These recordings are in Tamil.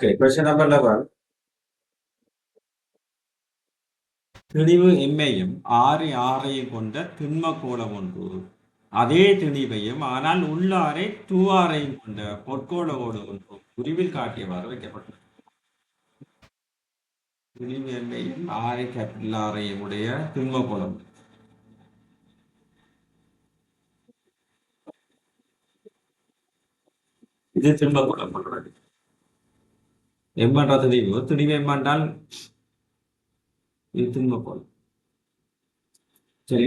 Okay, question number 11. திணிவு எம்மையும் ஆறு ஆறையும் கொண்ட திண்ம கோளம் ஒன்று அதே திணிவையும் ஆனால் உள்ளாரை டூஆரையும் கொண்ட பொற்கோள ஓடு ஒன்று குறிவில் காட்டியவாறு வைக்கப்பட்டது. திணிவு எம்மையும் ஆரை கேபிட்டல் ஆரையும் உடைய திண்ம கோளம். இது திண்ம கோளம் பண்றது. எம்மன்ற திணிவு திணிவு எம்மன்றால் இது திண்ம கோளம். சரி,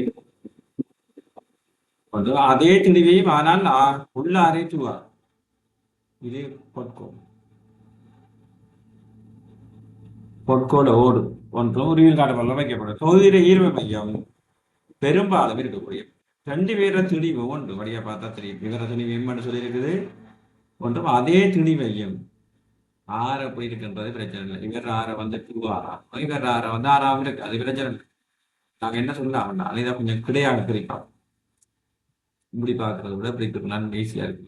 அதே திணிவையும் ஆனால் உள்ளாரை டூஆர் இது பொற்கோள ஓடு ஒன்றும் உருவில் காட்டப்படலாம் வைக்கப்படும். தொகுதியில ஈர்மை மையம் பெரும்பாலும் இருக்கக்கூடிய 2 பேர திணிவு ஒன்று வழியா பார்த்தா தெரியும். இவர திணிவு எம்மன்னு சொல்லி இருக்குது ஒன்றும் அதே திணிவையும் ஆற எப்படி இருக்குன்றது பிரச்சனை இல்லை. இவர் ஆற வந்து 2R இவர் ஆற வந்து 6 இருக்கு, அது பிரச்சனை இல்லை. நாங்க என்ன சொல்லலாம், அதைதான் கொஞ்சம் கிடையாது பிரிக்கலாம். இப்படி பார்க்கறத விட இப்படி இருக்கலாம் ஈஸியா இருக்கு.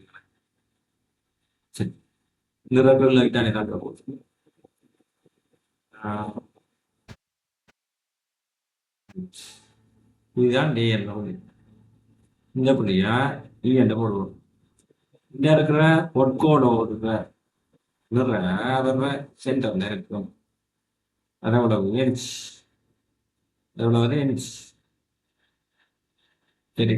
சரி, நிறங்கள் லைட்டானே தான் போகுது. இதுதான் டே என்ற புள்ளி. இந்த புள்ளியா இ என்ற போடுவோம். இங்க இருக்கிற பொற்கோட வர்ற சென்டர்ல இருக்கும். அதோட இன்ச் எவ்வளவு இன்ச் சரி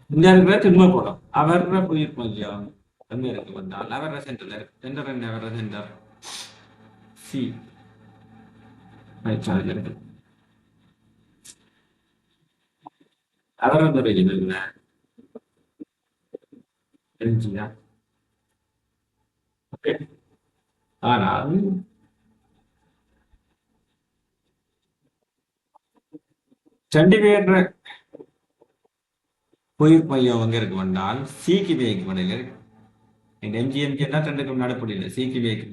இந்த இருக்கிற திண்ம கோளம் அவர உயிர் மையம் இருக்கு வந்தால் அவர சென்டர்ல இருக்கு. சென்டர் என்ன? அவர சென்டர் சி இருக்கு. அவர் வந்து வெளியில் தெரிஞ்சுங்க. ஓகே, ஆனால் சண்டிகேட் உயிர் மையம் அங்க இருக்கு வந்தால் சிக்கு வேக்கு மடையில இருக்கு. எம்ஜிஎம்ஜி எல்லாம் ரெண்டுக்கும் நடுப்புள்ளி இல்லை. சிக்கு வேக்கு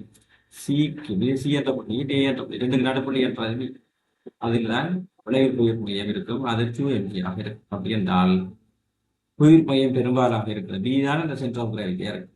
சிக்கு சி என்ற புள்ளி டே என்ற புள்ளி ரெண்டுக்கு நடுப்புள்ளி என்றது அதில் தான் விளைவு உயிர் மையம் இருக்கும். அது 2mg ஆக இருக்கும். அப்படி என்றால் உயிர் மையம் பெரும்பாலாக இருக்கிறது பி தான் இந்த சென்ட்ரல் கிராவிட்டியா இருக்கு.